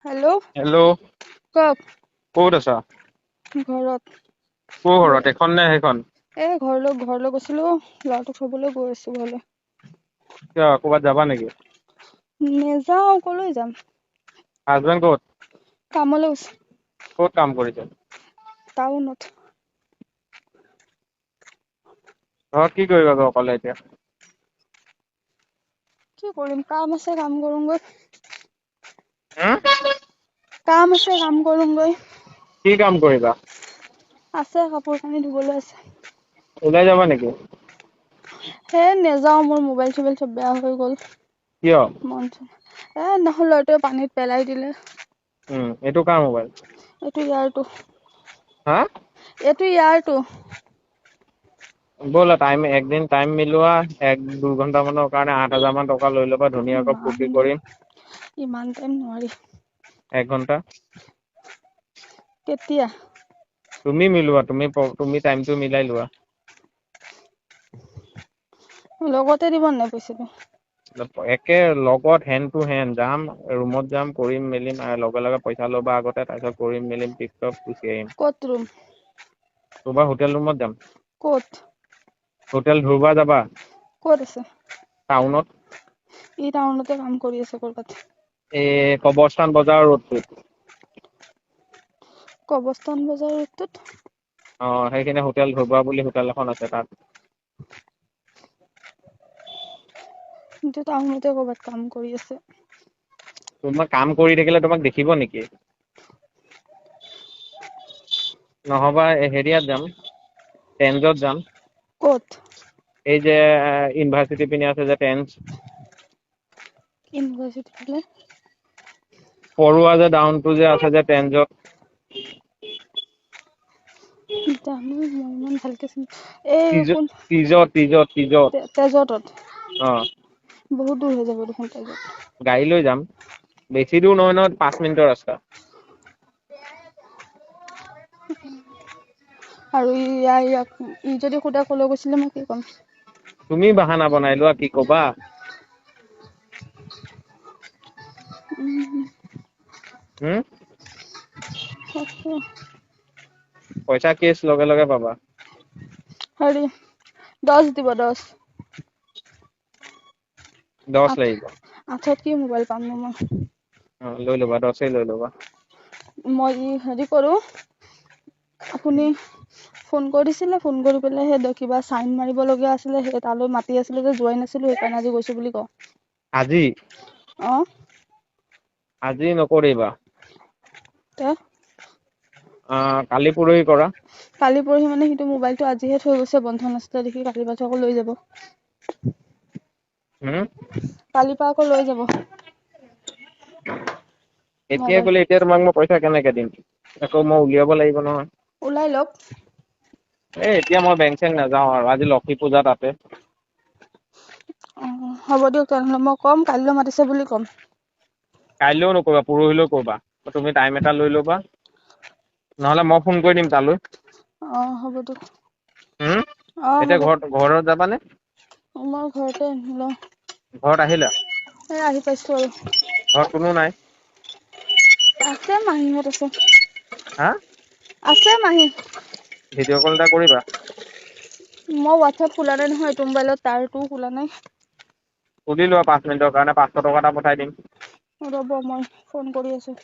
Hello' hello' কওক ক'ত আছা? ঘৰত ক'ৰ গৈ ঘৰত এখন নে সেইখন? ঘৰলৈ গৈছিলো ল'ৰাটোক থবলৈ গৈ আছো ঘৰলৈ। কিয় ক'ৰবাত যাবা নেকি? নেযাও কলৈ যাম। হাজবেণ্ড ক'ত? কামলৈ গৈছে। ক'ত কাম কৰিছে? টাউনত। ঘৰত কি কৰিবা গৈ অকলে এতিয়া? কি কৰিম কাম আছে কাম কৰোঁগৈ। হুম? কাম আছে কাম কৰোঁগৈ। কি কাম কৰিবা? আছে কাপোৰ কানি ধুবলৈ আছে। ওলাই যাবা নেকি? হে নেযাও মোৰ মোবাইল চবাইল চব বেয়া হৈ গ'ল। কিয়? নহ'লে ল'ৰাটোৱে পানীত পেলাই দিলে। এইটো কাৰ মোবাইল? এইটো ইয়াৰটো। হা? এইটো ইয়াৰটো। ব'লা একদিন টাইম মিলোৱা 1-2 ঘণ্টা মানৰ কাৰণে 8,000 মান টকা লৈ ল'বা ধুনীয়াকৈ ইমান ফূৰ্তি কৰিম। ইমান টাইম নোৱাৰি। 1 ঘণ্টা। কেতিয়া? তুমি মিলোৱা তুমি টাইমটো মিলাই লোৱা। লগতে দিব নাই পইচাটো? একে লগত হেণ্ড টু হেণ্ড যাম ৰুমত যাম কৰিম মেলিম লগে লগে পইচা ল'বা আগতে তাৰপিছত কৰিম মেলিম টিপটপ গুচি আহিম। ক'ত ৰুম? ক'ৰবাত হোটেল ৰুমত যাম। ক'ত? হোটেল ধ্ৰুৱা যাবা? ক'ত আছে? টাউনত। ই টাউনতে কাম কৰি আছে ক'ৰবাত। কবৰস্থান বজাৰ ৰোডটোত। কবৰস্থান বজাৰ ৰোডটোত? সেইখিনি হোটেল ধ্ৰুৱা বুলি হোটেল এখন আছে তাত। কিন্তু টাউনতে ক'ৰবাত কাম কৰি আছে। তোমাক কাম কৰি থাকিলে তোমাক দেখিব নেকি? নহবা হেৰিয়াত যাম টেনজত যাম। ক'ত? এই যে ইউনিভাৰ্চিটি পিনে আছে যে টেন্স। ইউনিভাৰ্চিটি ফালে? পৰুৱা যে ডাউনটো যে আছে যে টেনজত। জানো মই ইমান ভালকে চিনি টিজত। তেজতত? অ'। বহুত দূৰ হৈ যাব দেখোন তেজত। গাড়ী লৈ যাম বেছি দূৰ নহয় 5 মিনিটৰ ৰাস্তা। আৰু ই যদি সোধে কলৈ গৈছিলে মই কি ক'ম? তুমি বাহানা বনাই লোৱা কি ক'বা। হুম? তাকে। পইচা কেচ লগে লগে পাবা। 10 দিব 10। 10 লাগিব। 8ত কি মোবাইল পাম নো মই? লৈ ল'বা 10 লৈ ল'বা। মই হেৰি কৰো আপুনি ফোন কৰিছিলে ফোন কৰি পেলাই সেই কিবা চাইন মাৰিব লগীয়া আছিলে সেই তালৈ মাতি আছিলে যে যোৱাই নাছিলো সেইকাৰণে আজি গৈছো বুলি কওঁ। আজি? অ'। আজি নকৰিবা। তে? কালি পৰহি কৰা। কালি পৰহি মানে সিটো মোবাইলটো আজিহে থৈ গৈছে বন্ধ নাছিলে দেখি কালি পা আকৌ লৈ যাব। হুম? কালিৰ পৰা আকৌ লৈ যাব। এতিয়া মোবাইল ক'লে এতিয়া তোমাক মই পইচা কেনেকে দিম আকৌ মই উলিয়াব লাগিব নহয়। ওলাই লওক। এতিয়া মই বেংক চেংক নাযাওঁ আৰু আজি লক্ষী পূজা তাতে। হ'ব দিয়ক তেনেহ'লে মই ক'ম কাইলৈ মাতিছে বুলি ক'ম। কাইলৈও নকৰিবা পৰহিলেও কৰিবা তুমি টাইম এটা লৈ ল'বা। নহ'লে মই ফোন কৰি দিম তালৈ। হ'ব দিয়ক। এতিয়া ঘৰত যাবানে? মই ঘৰতে আহিলো। ঘৰত আহিলা? আহি পাইছো আৰু। ঘৰত কোনো নাই? আছে মাহীহঁত আছে। হা? আছে মাহী। ভিডিঅ' কল এটা কৰিবা। মই হোৱাটছএপ খোলা নাই নহয় এইটো মোবাইলত তাৰটোও খোলা নাই। সুধি লোৱা 5 মিনিটৰ কাৰণে 500 টকা এটা পঠাই দিম। ৰ'ব মই ফোন কৰি আছো।